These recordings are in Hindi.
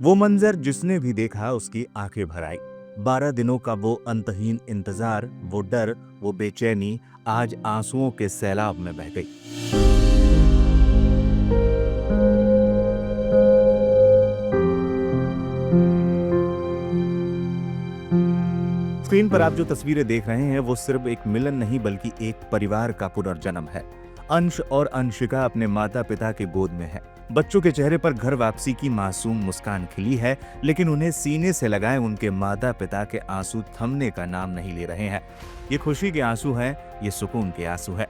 वो मंजर जिसने भी देखा उसकी आंखें भर आई। 12 दिनों का वो अंतहीन इंतजार, वो डर, वो बेचैनी आज आंसुओं के सैलाब में बह गई। स्क्रीन पर आप जो तस्वीरें देख रहे हैं वो सिर्फ एक मिलन नहीं बल्कि एक परिवार का पुनर्जन्म है। अंश और अंशिका अपने माता पिता के गोद में है। बच्चों के चेहरे पर घर वापसी की मासूम मुस्कान खिली है, लेकिन उन्हें सीने से लगाए उनके माता पिता के आंसू थमने का नाम नहीं ले रहे हैं। ये खुशी के आंसू हैं, ये सुकून के आंसू है।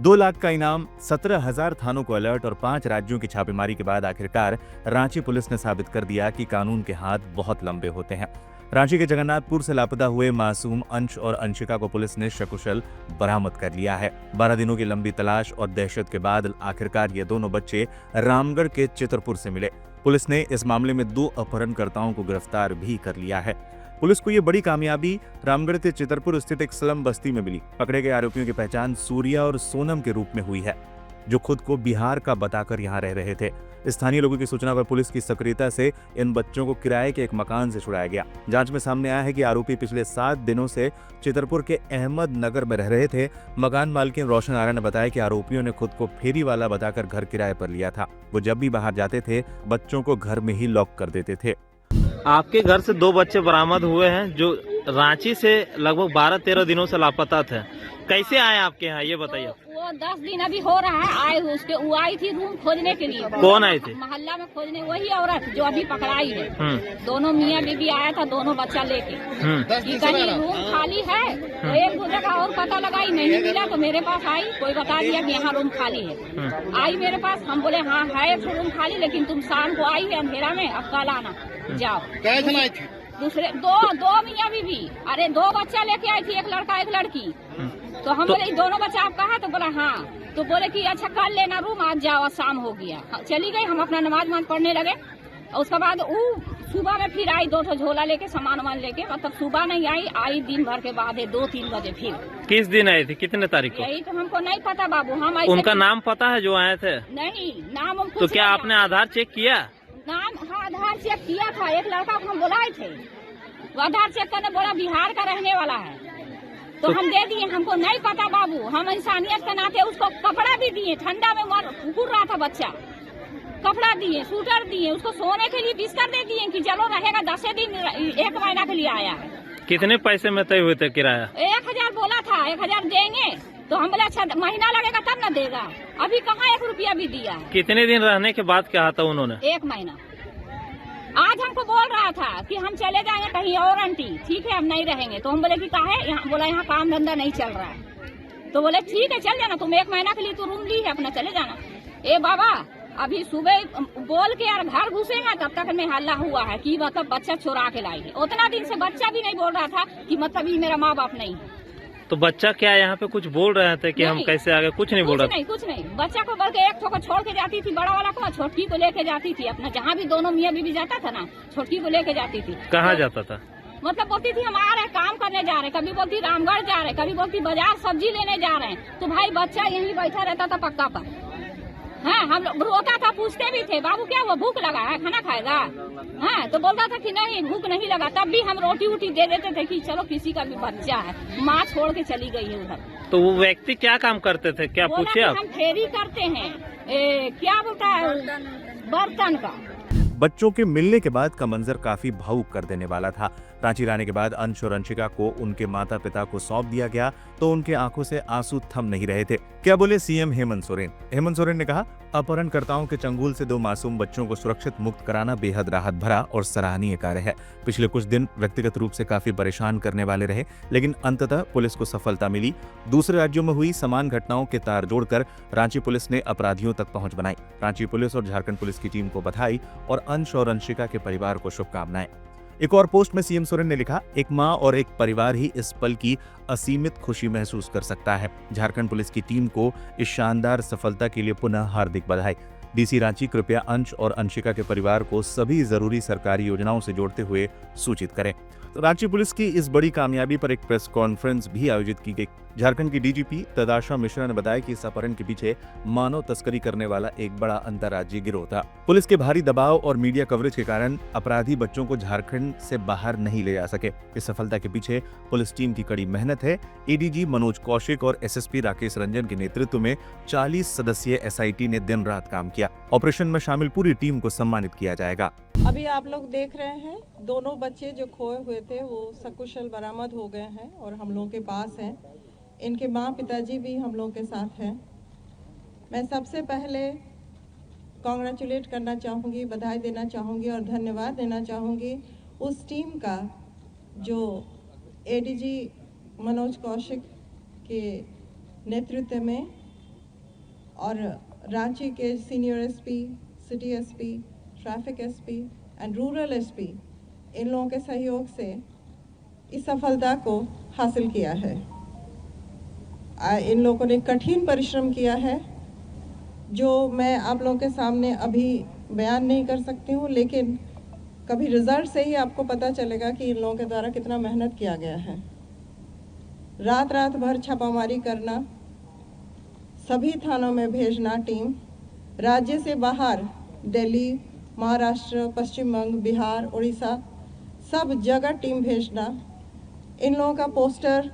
दो लाख का इनाम, 17,000 थानों को अलर्ट और 5 राज्यों की छापेमारी के बाद आखिरकार रांची पुलिस ने साबित कर दिया कि कानून के हाथ बहुत लंबे होते हैं। रांची के जगन्नाथपुर से लापता हुए मासूम अंश और अंशिका को पुलिस ने सकुशल बरामद कर लिया है। 12 दिनों की लंबी तलाश और दहशत के बाद आखिरकार ये दोनों बच्चे रामगढ़ के चितरपुर से मिले। पुलिस ने इस मामले में 2 अपहरणकर्ताओं को गिरफ्तार भी कर लिया है। पुलिस को ये बड़ी कामयाबी रामगढ़ के चितरपुर स्थित एक स्लम बस्ती में मिली। पकड़े गए आरोपियों की पहचान सूर्या और सोनम के रूप में हुई है, जो खुद को बिहार का बताकर यहाँ रह रहे थे। स्थानीय लोगों की सूचना पर पुलिस की सक्रियता से इन बच्चों को किराए के एक मकान से छुड़ाया गया। जांच में सामने आया है कि आरोपी पिछले 7 दिनों से चितरपुर के अहमद नगर में रह रहे थे। मकान मालकिन रोशन आरा ने बताया कि आरोपियों ने खुद को फेरी वाला बताकर घर किराए पर लिया था। वो जब भी बाहर जाते थे बच्चों को घर में ही लॉक कर देते थे। आपके घर से 2 बच्चे बरामद हुए हैं जो रांची से लगभग 12-13 दिनों से लापता थे। कैसे आए आपके यहाँ, ये बताइए। वो 10 दिन अभी हो रहा है आए हुए, उसके वो आई थी रूम खोजने के लिए। कौन आई थी? मोहल्ला में खोजने, वही औरत जो अभी पकड़ाई है। दोनों मियाँ बीबी आया था, दोनों बच्चा लेके कि कहीं रूम खाली है। तो एक दो जगह और पता लगाई, नहीं मिला तो मेरे पास आई, कोई बता दिया कि यहाँ रूम खाली है। आई मेरे पास, हम बोले हाँ है एक रूम खाली, लेकिन तुम शाम को आई है अंधेरा में, अब कल आना। जाओ। दूसरे दो मियाँ बीबी, अरे 2 बच्चा लेके आई थी, एक लड़का एक लड़की। तो हम बोले दोनों बच्चा आपका है? तो बोला हाँ। तो बोले कि अच्छा कल लेना रूम, आज जाओ, शाम हो गया। चली गई, हम अपना नमाज पढ़ने लगे। और उसके बाद वो सुबह में फिर आई 2 झोला लेके, सामान वामान लेके। मतलब सुबह नहीं आई दिन भर के बाद 2-3 बजे फिर। किस दिन आई थी, कितने तारीख को? यही तो हमको नहीं पता बाबू। हम उनका नाम पता है जो आए थे? नहीं, नाम हम तो क्या आपने आधार चेक किया? नाम हाँ आधार चेक किया था। एक लड़का को हम बुलाए थे, वो आधार चेक करने बोला बिहार का रहने वाला है, तो हम दे दिए। हमको नहीं पता बाबू, हम इंसानियत के नाते उसको कपड़ा भी दिए। ठंडा में कुकुर रहा था बच्चा, कपड़ा दिए, स्वेटर दिए, उसको सोने के लिए बिस्तर दे दिए कि चलो रहेगा 10 दिन, 1 महीना के लिए आया है। कितने पैसे में तय हुए थे किराया? 1000 बोला था, 1000 देंगे। तो हम बोले अच्छा महीना लगेगा तब न देगा। अभी कहाँ 1 रुपया भी दिया। कितने दिन रहने के बाद कहा था उन्होंने? 1 महीना। आज हमको बोल रहा था कि हम चले जाएंगे कहीं और आंटी, ठीक है हम नहीं रहेंगे। तो हम बोले कि काहे? यहाँ बोला यहाँ काम धंधा नहीं चल रहा है। तो बोले ठीक है चल जाना, तुम 1 महीना के लिए तो रूम ली है, अपना चले जाना। ए बाबा, अभी सुबह बोल के यार घर घुसे हैं, तब तक में हल्ला हुआ है कि मतलब बच्चा चुरा के लाई है। उतना दिन से बच्चा भी नहीं बोल रहा था कि मतलब ये मेरा माँ बाप नहीं है। तो बच्चा क्या यहाँ पे कुछ बोल रहे थे कि हम कैसे आगे? कुछ नहीं बोल रहा? कुछ नहीं। बच्चा को बोल के एक ठो को छोड़ के जाती थी, बड़ा वाला को, छोटकी को लेके जाती थी अपना। जहाँ भी दोनों मियाँ बीबी जाता था ना, छोटकी को लेके जाती थी। कहाँ जाता था? मतलब बोलती थी हम आ रहे काम करने जा रहे, कभी बोलती रामगढ़ जा रहे, कभी बोलती बाजार सब्जी लेने जा रहे हैं। तो भाई बच्चा यहीं बैठा रहता था पक्का पर। हाँ, हम लोग रोता था, पूछते भी थे बाबू क्या वो भूख लगा है, खाना खाएगा? हाँ, तो बोलता था कि नहीं भूख नहीं लगा। तब भी हम रोटी वोटी दे देते थे कि चलो किसी का भी बच्चा है। माँ छोड़ के चली गई है उधर। तो वो व्यक्ति क्या काम करते थे, क्या पूछे आप? हम फेरी करते हैं, क्या बोलता है, बर्तन का। बच्चों के मिलने के बाद का मंजर काफी भावुक कर देने वाला था। रांची लाने के बाद अंश और अंशिका को उनके माता पिता को सौंप दिया गया तो उनके आंखों से आंसू थम नहीं रहे थे। क्या बोले सीएम हेमंत सोरेन? हेमंत सोरेन ने कहा, अपहरणकर्ताओं के चंगुल से 2 मासूम बच्चों को सुरक्षित मुक्त कराना बेहद राहत भरा और सराहनीय कार्य है। पिछले कुछ दिन व्यक्तिगत रूप से काफी परेशान करने वाले रहे, लेकिन अंततः पुलिस को सफलता मिली। दूसरे राज्यों में हुई समान घटनाओं के तार जोड़कर रांची पुलिस ने अपराधियों तक पहुंच बनाई। रांची पुलिस और झारखंड पुलिस की टीम को बधाई और अंश और अंशिका के परिवार को शुभकामनाएं। एक और पोस्ट में सीएम सोरेन ने लिखा, एक माँ और एक परिवार ही इस पल की असीमित खुशी महसूस कर सकता है। झारखंड पुलिस की टीम को इस शानदार सफलता के लिए पुनः हार्दिक बधाई। डीसी रांची कृपया अंश और अंशिका के परिवार को सभी जरूरी सरकारी योजनाओं से जोड़ते हुए सूचित करें। रांची पुलिस की इस बड़ी कामयाबी पर एक प्रेस कॉन्फ्रेंस भी आयोजित की गई। झारखंड की डीजीपी तदाशा मिश्रा ने बताया कि इस अपहरण के पीछे मानव तस्करी करने वाला एक बड़ा अंतर्राज्यीय गिरोह था। पुलिस के भारी दबाव और मीडिया कवरेज के कारण अपराधी बच्चों को झारखंड से बाहर नहीं ले जा सके। इस सफलता के पीछे पुलिस टीम की कड़ी मेहनत है। एडीजी मनोज कौशिक और एसएसपी राकेश रंजन के नेतृत्व में 40 सदस्यीय एसआईटी ने दिन रात काम किया। ऑपरेशन में शामिल पूरी टीम को सम्मानित किया जाएगा। अभी आप लोग देख रहे हैं, दोनों बच्चे जो खोए हुए थे वो सकुशल बरामद हो गए हैं और हम लोगों के पास हैं। इनके माँ पिताजी भी हम लोगों के साथ हैं। मैं सबसे पहले कॉन्ग्रेचुलेट करना चाहूँगी, बधाई देना चाहूँगी और धन्यवाद देना चाहूँगी उस टीम का जो एडीजी मनोज कौशिक के नेतृत्व में और रांची के senior SP, city SP, traffic SP and rural SP, इन लोगों के सहयोग से इस सफलता को हासिल किया है। इन लोगों ने कठिन परिश्रम किया है जो मैं आप लोगों के सामने अभी बयान नहीं कर सकती हूँ, लेकिन कभी रिजल्ट से ही आपको पता चलेगा कि इन लोगों के द्वारा कितना मेहनत किया गया है। रात रात भर छापामारी करना, सभी थानों में भेजना टीम, राज्य से बाहर दिल्ली, महाराष्ट्र, पश्चिम बंग, बिहार, उड़ीसा, सब जगह टीम भेजना। इन लोगों का पोस्टर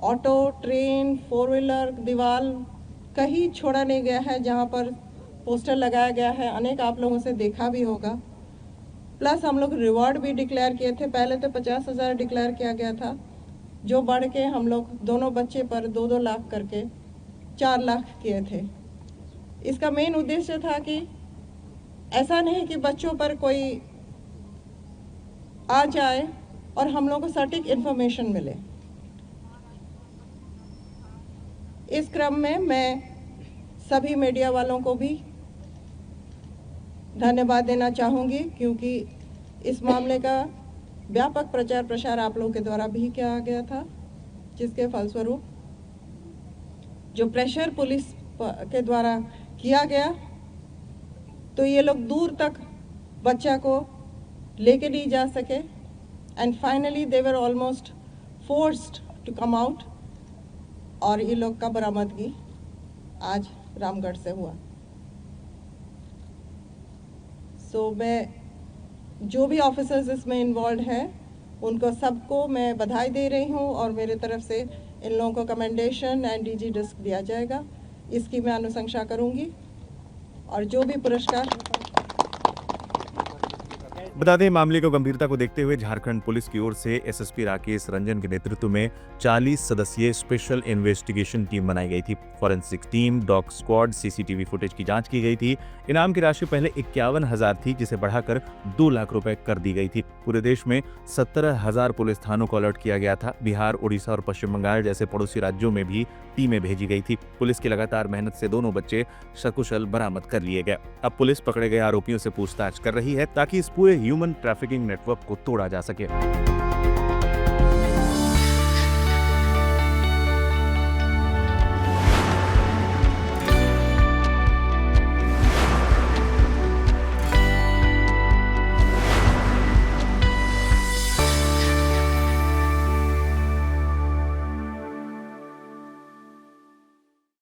ऑटो, ट्रेन, 4 व्हीलर, दीवार कहीं छोड़ा नहीं गया है जहां पर पोस्टर लगाया गया है। अनेक आप लोगों से देखा भी होगा। प्लस हम लोग रिवॉर्ड भी डिक्लेयर किए थे। पहले तो 50,000 डिक्लेयर किया गया था, जो बढ़ के हम लोग दोनों बच्चे पर 2-2 लाख करके 4 लाख किए थे। इसका मेन उद्देश्य था कि ऐसा नहीं कि बच्चों पर कोई आ जाए और हम लोगों को सटीक इन्फॉर्मेशन मिले। इस क्रम में मैं सभी मीडिया वालों को भी धन्यवाद देना चाहूँगी, क्योंकि इस मामले का व्यापक प्रचार प्रसार आप लोगों के द्वारा भी किया गया था, जिसके फलस्वरूप जो प्रेशर पुलिस के द्वारा किया गया तो ये लोग दूर तक बच्चा को लेके नहीं जा सके and finally they were almost forced to come out और ये लोग का बरामदगी आज रामगढ़ से हुआ। सो मैं जो भी ऑफिसर्स इसमें इन्वॉल्व हैं उनको सबको मैं बधाई दे रही हूँ और मेरे तरफ से इन लोगों को कमेंडेशन एंड डीजी डिस्क दिया जाएगा। इसकी मैं अनुशंसा करूँगी और जो भी पुरस्कार। बता दें, मामले को गंभीरता को देखते हुए झारखंड पुलिस की ओर से एसएसपी राकेश रंजन के नेतृत्व में 40 सदस्यीय स्पेशल इन्वेस्टिगेशन टीम बनाई गई थी। Forensic team, dog squad, CCTV footage की जांच की गई थी। इनाम की राशि पहले 51,000 थी, जिसे बढ़ाकर 2 लाख रुपए कर दी गई थी। पूरे देश में 17,000 पुलिस थानों को अलर्ट किया गया था। बिहार, उड़ीसा और पश्चिम बंगाल जैसे पड़ोसी राज्यों में भी टीमें भेजी गई थी। पुलिस की लगातार मेहनत से दोनों बच्चे सकुशल बरामद कर लिए गए। अब पुलिस पकड़े गए आरोपियों से पूछताछ कर रही है ताकि इस पूरे ह्यूमन ट्रैफिकिंग नेटवर्क को तोड़ा जा सके।